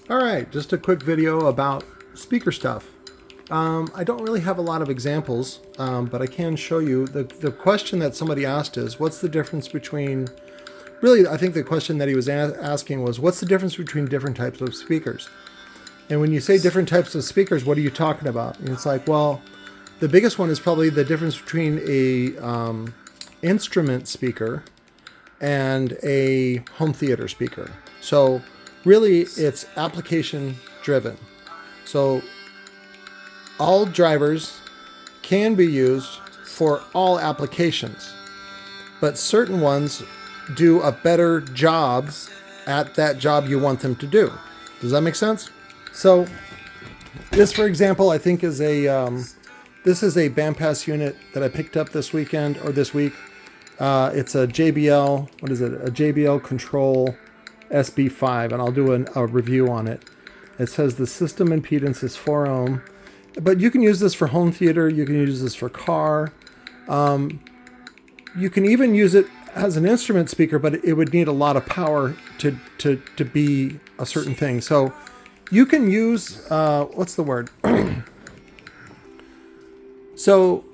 All right, just a quick video about speaker stuff. I don't really have a lot of examples, but I can show you. The question that somebody asked is, what's the difference between, really, I think the question that he was asking was, what's the difference between different types of speakers? And when you say different types of speakers, what are you talking about? And it's like, well, the biggest one is probably the difference between a instrument speaker and a home theater speaker. So really, it's application driven. So all drivers can be used for all applications, but certain ones do a better job at that job you want them to do. Does that make sense? So this, for example, I think is this is a bandpass unit that I picked up this weekend or this week. It's a JBL, what is it? A JBL Control SB5, and I'll do a review on it. It says the system impedance is 4 ohm, but you can use this for home theater. You can use this for car. You can even use it as an instrument speaker, but it would need a lot of power to be a certain thing. So you can use, what's the word? So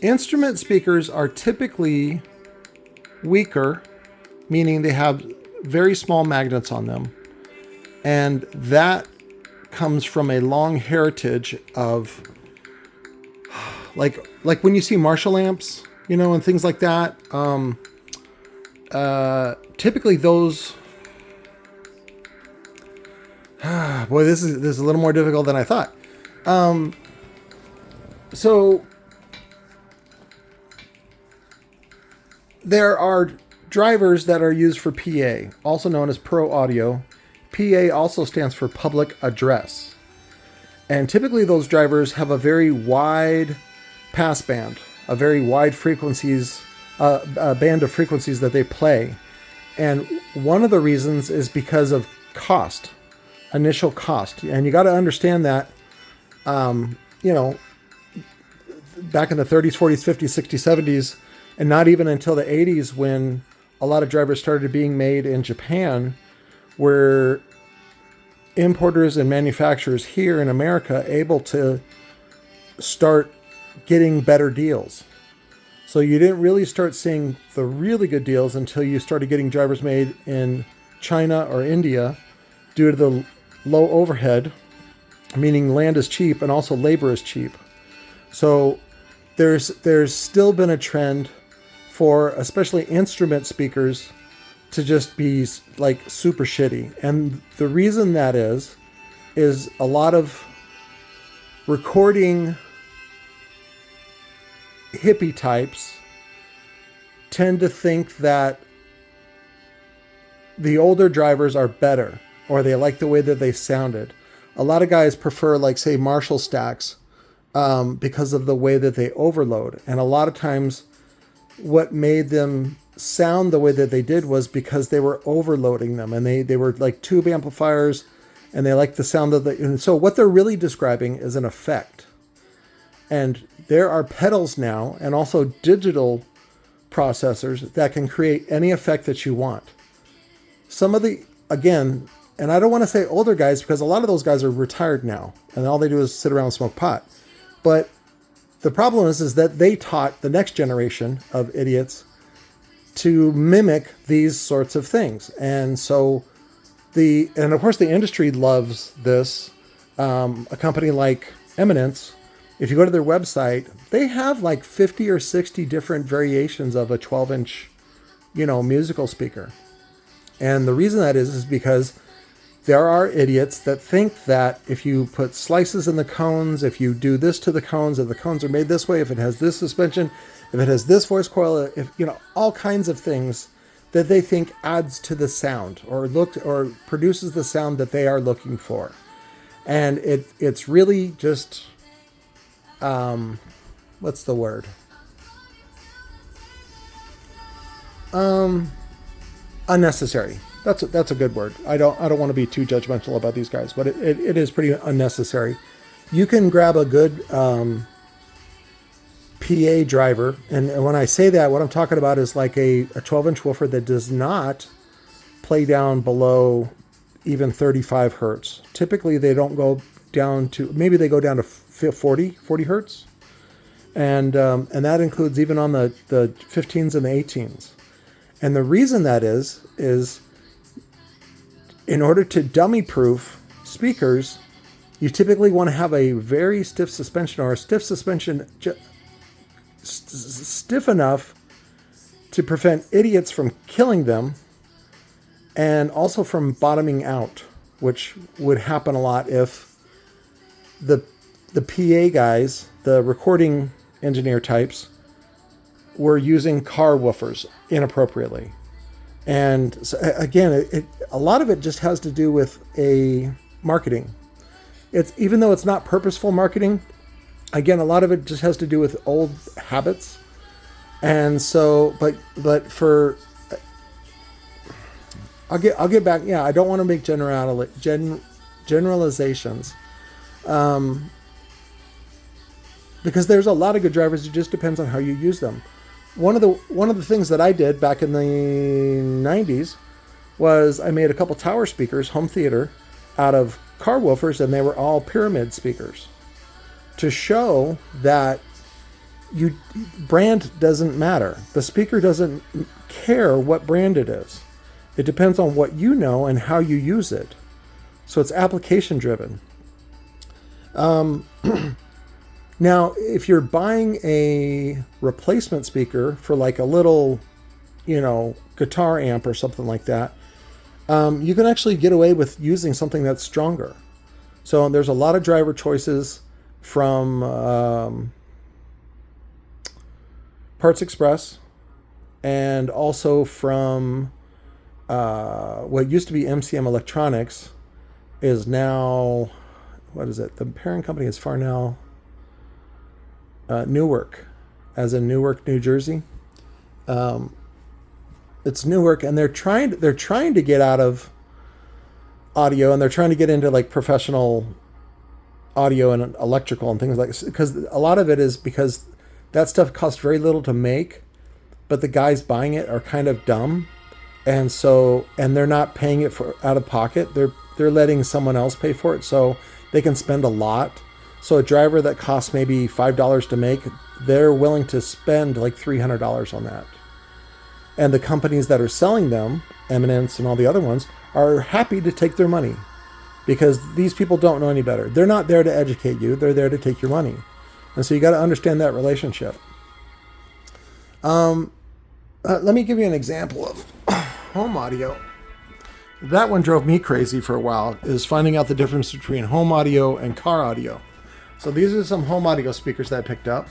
instrument speakers are typically weaker, meaning they have very small magnets on them. And that comes from a long heritage of like when you see Marshall amps, you know, and things like that. Typically those, boy, this is a little more difficult than I thought. So there are drivers that are used for PA, also known as Pro Audio. PA also stands for public address. And typically those drivers have a very wide pass band, a very wide frequencies, a band of frequencies that they play. And one of the reasons is because of cost, initial cost. And you got to understand that, you know, back in the 30s, 40s, 50s, 60s, 70s, and not even until the 80s when a lot of drivers started being made in Japan, were importers and manufacturers here in America able to start getting better deals. So you didn't really start seeing the really good deals until you started getting drivers made in China or India due to the low overhead, meaning land is cheap and also labor is cheap. So there's still been a trend for especially instrument speakers to just be like super shitty. And the reason that is a lot of recording hippie types tend to think that the older drivers are better, or they like the way that they sounded. A lot of guys prefer, like, say, Marshall stacks because of the way that they overload. And a lot of times what made them sound the way that they did was because they were overloading them, and they were like tube amplifiers, and they like the sound of the, and so what they're really describing is an effect. And there are pedals now and also digital processors that can create any effect that you want. Some of the, again, and I don't want to say older guys because a lot of those guys are retired now and all they do is sit around and smoke pot. But the problem is that they taught the next generation of idiots to mimic these sorts of things. And so and of course the industry loves this. A company like Eminence, if you go to their website, they have like 50 or 60 different variations of a 12-inch, you know, musical speaker. And the reason that is because there are idiots that think that if you put slices in the cones, if you do this to the cones, if the cones are made this way, if it has this suspension, if it has this voice coil, if, you know, all kinds of things that they think adds to the sound or produces the sound that they are looking for. And it's really just, what's the word? Unnecessary. That's a good word. I don't want to be too judgmental about these guys, but it is pretty unnecessary. You can grab a good PA driver, and when I say that, what I'm talking about is like a 12-inch woofer that does not play down below even 35 hertz. Typically, they don't go down to, maybe they go down to 40 hertz. And that includes even on the 15s and the 18s. And the reason that is in order to dummy-proof speakers, you typically want to have a very stiff suspension, or a stiff suspension stiff enough to prevent idiots from killing them, and also from bottoming out, which would happen a lot if the PA guys, the recording engineer types, were using car woofers inappropriately. And so, again, a lot of it just has to do with a marketing. It's, even though it's not purposeful marketing, again, a lot of it just has to do with old habits. And so, but for, I'll get back. Yeah, I don't want to make generalizations, because there's a lot of good drivers. It just depends on how you use them. One of the things that I did back in the 90s was I made a couple tower speakers, home theater, out of car woofers, and they were all pyramid speakers, to show that brand doesn't matter. The speaker doesn't care what brand it is. It depends on what you know and how you use it. So it's application driven. Now, if you're buying a replacement speaker for like a little, guitar amp or something like that, you can actually get away with using something that's stronger. So there's a lot of driver choices from Parts Express, and also from what used to be MCM Electronics is now, what is it? The parent company is Farnell. Newark, as in Newark, New Jersey. It's Newark, and they're trying to get out of audio, and they're trying to get into like professional audio and electrical and things like this, because a lot of it is because that stuff costs very little to make, but the guys buying it are kind of dumb, and they're not paying it for out of pocket. They're letting someone else pay for it, so they can spend a lot. So a driver that costs maybe $5 to make, they're willing to spend like $300 on that. And the companies that are selling them, Eminence and all the other ones, are happy to take their money, because these people don't know any better. They're not there to educate you. They're there to take your money. And so you got to understand that relationship. Let me give you an example of home audio. That one drove me crazy for a while, is finding out the difference between home audio and car audio. So these are some home audio speakers that I picked up.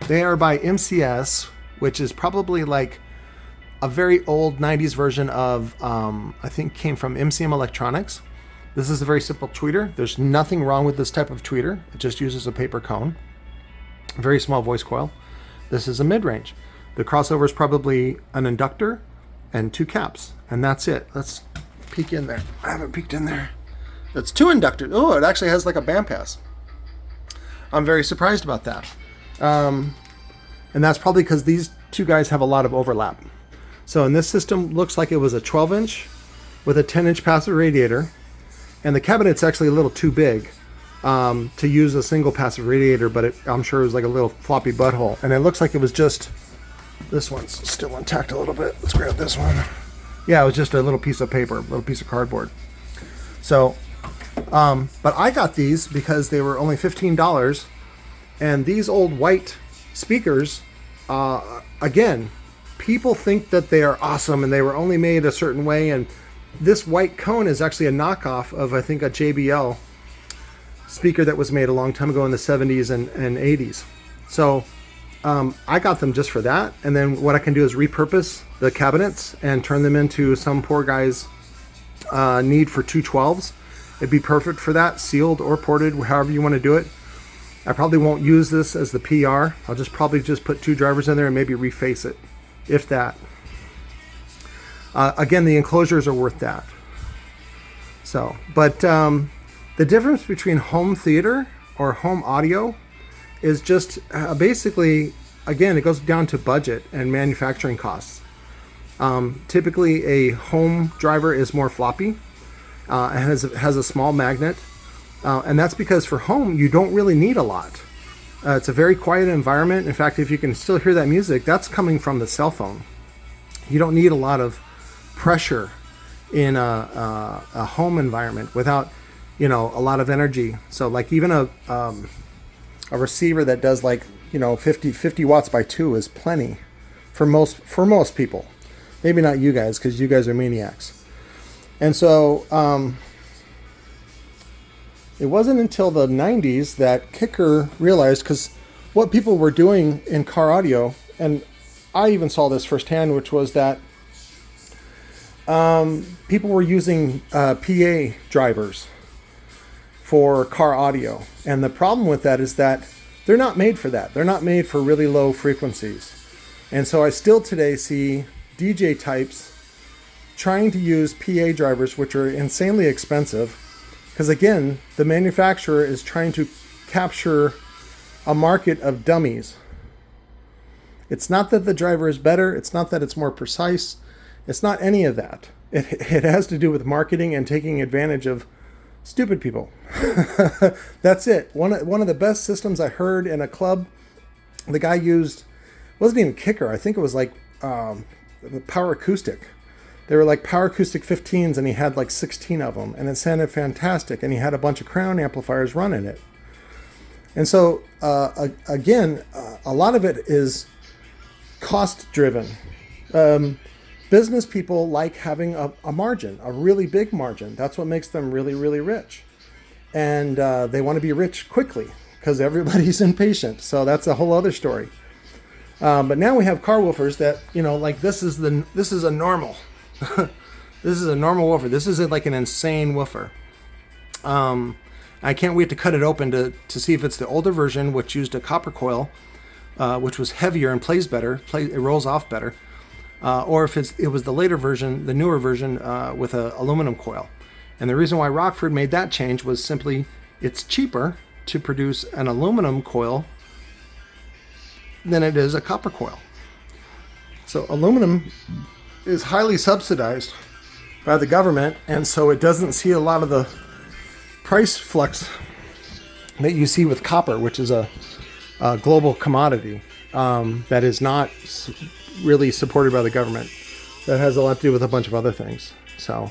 They are by MCS, which is probably like a very old 90s version of, I think came from MCM Electronics. This is a very simple tweeter. There's nothing wrong with this type of tweeter. It just uses a paper cone. Very small voice coil. This is a mid-range. The crossover is probably an inductor and 2 caps, and that's it. Let's peek in there. I haven't peeked in there. It's 2 inductors. Oh, it actually has like a bandpass. I'm very surprised about that. And that's probably because these 2 guys have a lot of overlap. So in this system, looks like it was a 12-inch with a 10-inch passive radiator. And the cabinet's actually a little too big to use a single passive radiator, but I'm sure it was like a little floppy butthole. And it looks like it was just, this one's still intact a little bit. Let's grab this one. Yeah, it was just a little piece of paper, a little piece of cardboard. So, but I got these because they were only $15, and these old white speakers, again, people think that they are awesome and they were only made a certain way, and this white cone is actually a knockoff of, I think, a JBL speaker that was made a long time ago in the 70s and 80s. So I got them just for that, and then what I can do is repurpose the cabinets and turn them into some poor guy's need for 212s. It'd be perfect for that, sealed or ported, however you want to do it. I probably won't use this as the PR. I'll probably just put 2 drivers in there and maybe reface it, if that. Again, the enclosures are worth that. So, but the difference between home theater or home audio is just basically, again, it goes down to budget and manufacturing costs. Typically, a home driver is more floppy. and has a small magnet. And that's because for home, you don't really need a lot. It's a very quiet environment. In fact, if you can still hear that music, that's coming from the cell phone. You don't need a lot of pressure in a home environment without, a lot of energy. So like even a receiver that does 50 watts by 2 is plenty for most people. Maybe not you guys, because you guys are maniacs. And so it wasn't until the 90s that Kicker realized, because what people were doing in car audio, and I even saw this firsthand, which was that people were using PA drivers for car audio. And the problem with that is that they're not made for that. They're not made for really low frequencies. And so I still today see DJ types trying to use PA drivers, which are insanely expensive. Because again, the manufacturer is trying to capture a market of dummies. It's not that the driver is better. It's not that it's more precise. It's not any of that. It has to do with marketing and taking advantage of stupid people. That's it. One of the best systems I heard in a club, the guy used, wasn't even Kicker. I think it was Power Acoustic. They were like Power Acoustic 15s, and he had 16 of them, and it sounded fantastic. And he had a bunch of Crown amplifiers running it. And so, again, a lot of it is cost-driven. Business people like having a margin, a really big margin. That's what makes them really, really rich. And they want to be rich quickly because everybody's impatient. So that's a whole other story. But now we have car woofers that, this is a normal. This is a normal woofer. This isn't like an insane woofer. I can't wait to cut it open to see if it's the older version, which used a copper coil, which was heavier and plays better. It rolls off better. Or if it was the later version, the newer version with an aluminum coil. And the reason why Rockford made that change was simply it's cheaper to produce an aluminum coil than it is a copper coil. So aluminum is highly subsidized by the government, and so it doesn't see a lot of the price flux that you see with copper, which is a global commodity that is not really supported by the government. That has a lot to do with a bunch of other things. So,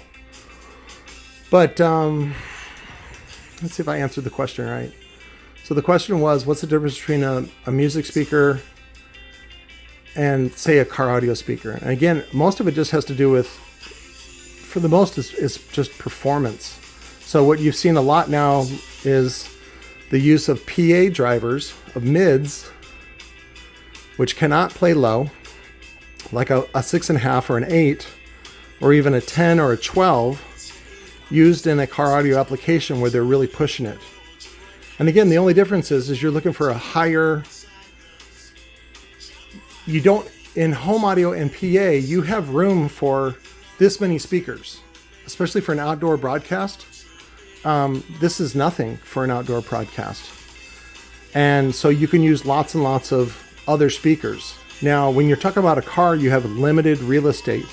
but let's see if I answered the question right. So the question was, what's the difference between a music speaker and, say, a car audio speaker? And again, most of it just has to do with, for the most, is just performance. So what you've seen a lot now is the use of PA drivers, of mids, which cannot play low, like a 6.5 or an 8, or even a 10 or a 12, used in a car audio application where they're really pushing it. And again, the only difference is you're looking for a higher, you don't, in home audio and PA, you have room for this many speakers, especially for an outdoor broadcast. This is nothing for an outdoor broadcast. And so you can use lots and lots of other speakers. Now, when you're talking about a car, you have limited real estate.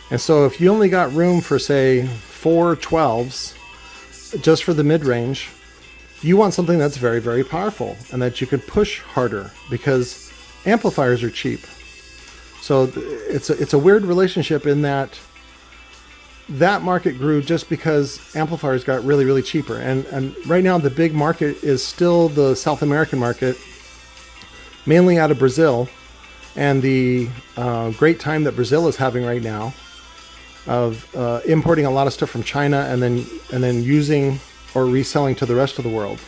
And so if you only got room for, say, 4 12s, just for the mid-range, you want something that's very, very powerful and that you can push harder because amplifiers are cheap. So it's a weird relationship in that market grew just because amplifiers got really, really cheaper. And right now the big market is still the South American market, mainly out of Brazil. And the great time that Brazil is having right now of importing a lot of stuff from China and then using or reselling to the rest of the world.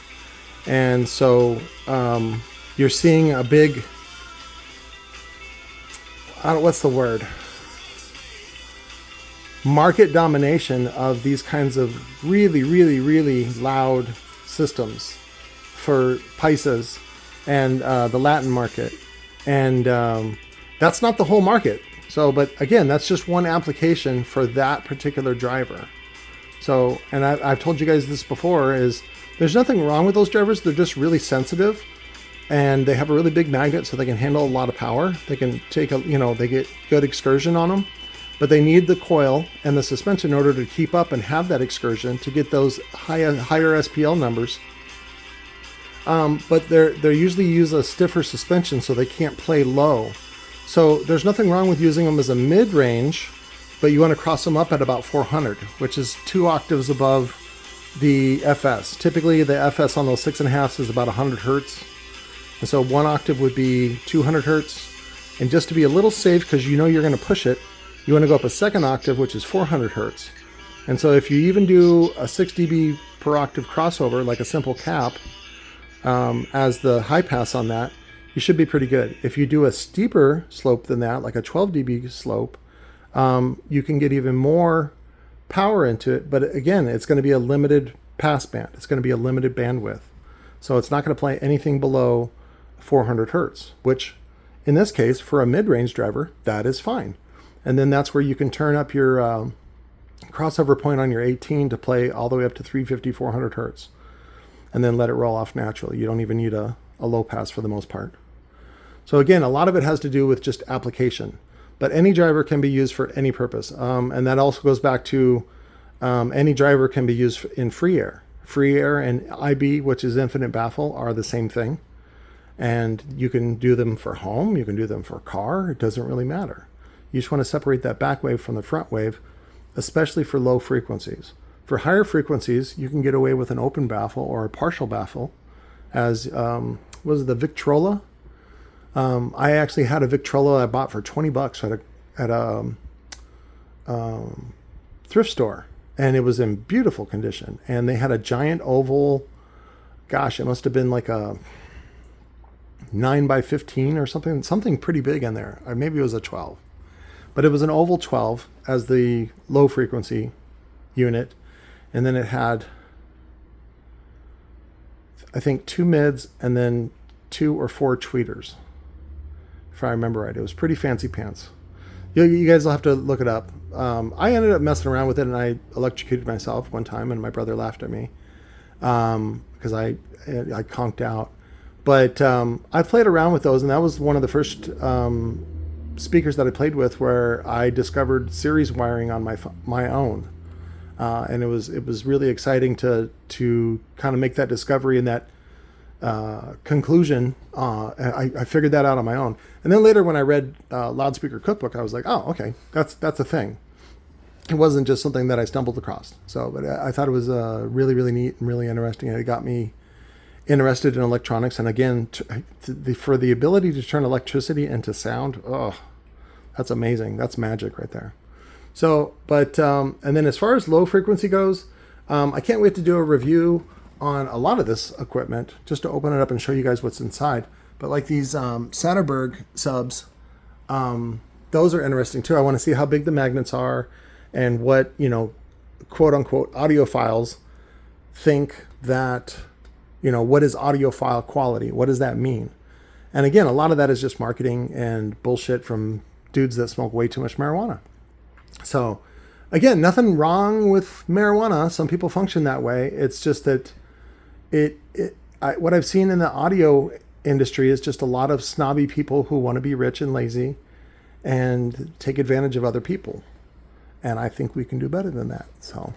And so you're seeing a big, what's the word? Market domination of these kinds of really, really, really loud systems for paisas and the Latin market. And that's not the whole market. So, but again, that's just one application for that particular driver. So, and I've told you guys this before, is there's nothing wrong with those drivers. They're just really sensitive, and they have a really big magnet, so they can handle a lot of power. They can take they get good excursion on them. but they need the coil and the suspension in order to keep up and have that excursion to get those higher SPL numbers. But they usually use a stiffer suspension, so they can't play low. So there's nothing wrong with using them as a mid-range, but you want to cross them up at about 400, which is 2 octaves above the FS. Typically, the FS on those 6.5s is about 100 hertz. And so 1 octave would be 200 hertz. And just to be a little safe, because you know you're going to push it, you want to go up a 2nd octave, which is 400 hertz. And so if you even do a 6 dB per octave crossover, like a simple cap, as the high pass on that, you should be pretty good. If you do a steeper slope than that, like a 12 dB slope, you can get even more power into it. But again, it's going to be a limited pass band. It's going to be a limited bandwidth. So it's not going to play anything below 400 hertz, which in this case, for a mid-range driver, that is fine. And then that's where you can turn up your crossover point on your 18 to play all the way up to 350, 400 hertz. And then let it roll off naturally. You don't even need a low pass for the most part. So again, a lot of it has to do with just application. But any driver can be used for any purpose. And that also goes back to any driver can be used in free air. Free air and IB, which is infinite baffle, are the same thing. And you can do them for home. You can do them for a car. It doesn't really matter. You just want to separate that back wave from the front wave, especially for low frequencies. For higher frequencies, you can get away with an open baffle or a partial baffle, as was it the Victrola? I actually had a Victrola I bought for $20 at a thrift store, and it was in beautiful condition. And they had a giant oval, gosh, it must have been like a 9x15 or something pretty big in there. Or maybe it was a 12, but it was an oval 12 as the low frequency unit. And then it had, I think, 2 mids and then 2 or 4 tweeters, if I remember right. It was pretty fancy pants. You guys will have to look it up. I ended up messing around with it, and I electrocuted myself one time, and my brother laughed at me because I conked out. But I played around with those, and that was one of the first speakers that I played with where I discovered series wiring on my own. And it was really exciting to kind of make that discovery and that conclusion. I figured that out on my own. And then later when I read Loudspeaker Cookbook, I was like, oh, okay, that's a thing. It wasn't just something that I stumbled across. So, but I thought it was really, really neat and really interesting. And it got me interested in electronics. And again, for the ability to turn electricity into sound, oh, that's amazing. That's magic right there. So, but, and then as far as low frequency goes, I can't wait to do a review on a lot of this equipment, just to open it up and show you guys what's inside. But like these Satterberg subs, those are interesting too. I want to see how big the magnets are and what, quote unquote audiophiles think that, what is audiophile quality? What does that mean? And again, a lot of that is just marketing and bullshit from dudes that smoke way too much marijuana. So again, nothing wrong with marijuana. Some people function that way. It's just that what I've seen in the audio industry is just a lot of snobby people who want to be rich and lazy and take advantage of other people. And I think we can do better than that. So,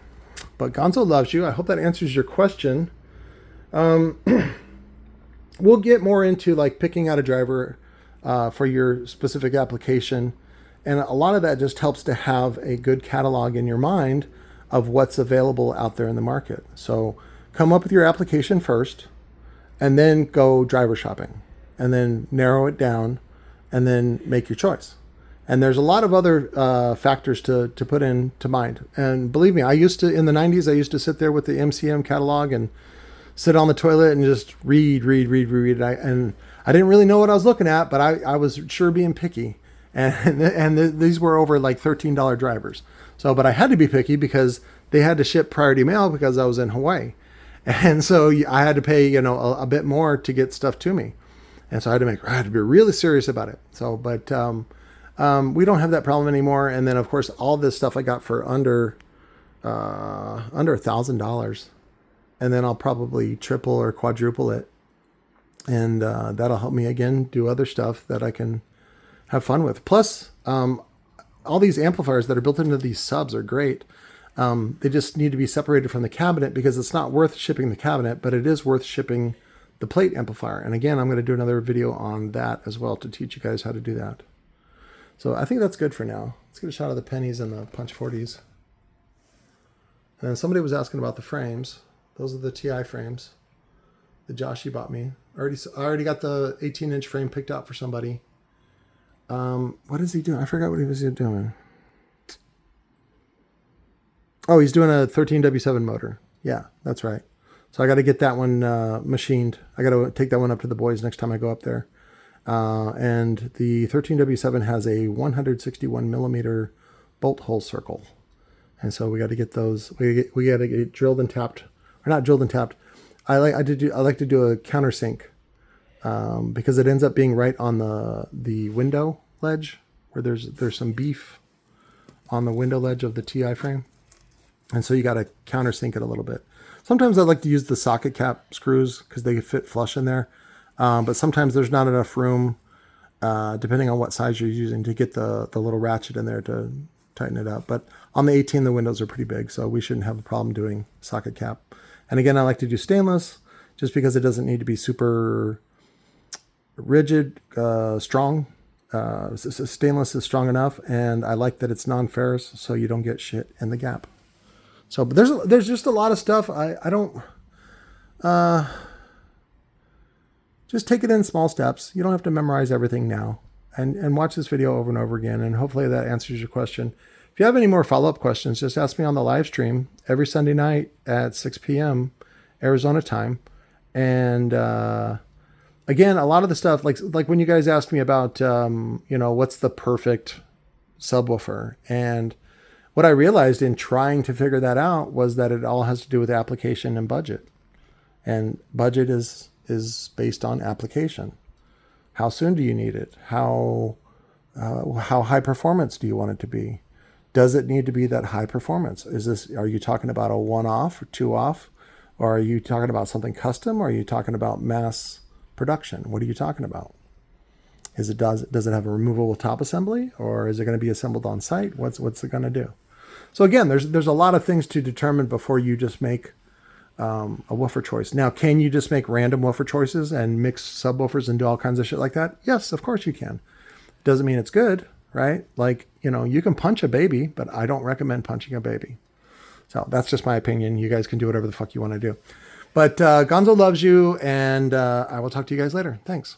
but Gonzo loves you. I hope that answers your question. We'll get more into like picking out a driver for your specific application. And a lot of that just helps to have a good catalog in your mind of what's available out there in the market. So come up with your application first, and then go driver shopping, and then narrow it down, and then make your choice. And there's a lot of other factors to put into mind. And believe me, in the 90s, I used to sit there with the MCM catalog and sit on the toilet and just read. And I didn't really know what I was looking at, but I was sure being picky. And these were over like $13 drivers. So, but I had to be picky because they had to ship priority mail because I was in Hawaii. And so I had to pay, a bit more to get stuff to me. And so I had to be really serious about it. So, but we don't have that problem anymore. And then of course, all this stuff I got for under $1,000, and then I'll probably triple or quadruple it. And that'll help me again do other stuff that I can have fun with. Plus, all these amplifiers that are built into these subs are great. They just need to be separated from the cabinet because it's not worth shipping the cabinet, but it is worth shipping the plate amplifier. And again, I'm going to do another video on that as well to teach you guys how to do that. So I think that's good for now. Let's get a shot of the pennies and the punch 40s. And then somebody was asking about the frames. Those are the TI frames that Joshy bought me. I already got the 18-inch frame picked out for somebody. What is he doing? I forgot what he was doing. Oh, he's doing a 13W7 motor. Yeah, that's right. So I got to get that one machined. I got to take that one up to the boys next time I go up there. And the 13W7 has a 161 millimeter bolt hole circle. And so we got to get those. We got to get drilled and tapped, or not drilled and tapped. I like to do a countersink because it ends up being right on the window ledge where there's some beef on the window ledge of the TI frame, and so you got to countersink it a little bit. Sometimes I like to use the socket cap screws because they fit flush in there, but sometimes there's not enough room, depending on what size you're using, to get the little ratchet in there to tighten it up. But on the 18, the windows are pretty big, so we shouldn't have a problem doing socket cap. And again, I like to do stainless just because it doesn't need to be super rigid, strong. Stainless is strong enough, and I like that it's non-ferrous, so you don't get shit in the gap. So, but there's just a lot of stuff. I don't just take it in small steps. You don't have to memorize everything now, and watch this video over and over again, and hopefully that answers your question. If you have any more follow-up questions, just ask me on the live stream every Sunday night at 6 p.m. Arizona time. And again, a lot of the stuff, like when you guys asked me about, what's the perfect subwoofer? And what I realized in trying to figure that out was that it all has to do with application and budget. And budget is based on application. How soon do you need it? How high performance do you want it to be? Does it need to be that high performance? Are you talking about a one-off or two-off? Or are you talking about something custom? Or are you talking about mass production? What are you talking about? Does it have a removable top assembly? Or is it going to be assembled on site? What's it going to do? So again, there's a lot of things to determine before you just make a woofer choice. Now, can you just make random woofer choices and mix subwoofers and do all kinds of shit like that? Yes, of course you can. Doesn't mean it's good. Right? Like, you can punch a baby, but I don't recommend punching a baby. So that's just my opinion. You guys can do whatever the fuck you want to do. But Gonzo loves you, and I will talk to you guys later. Thanks.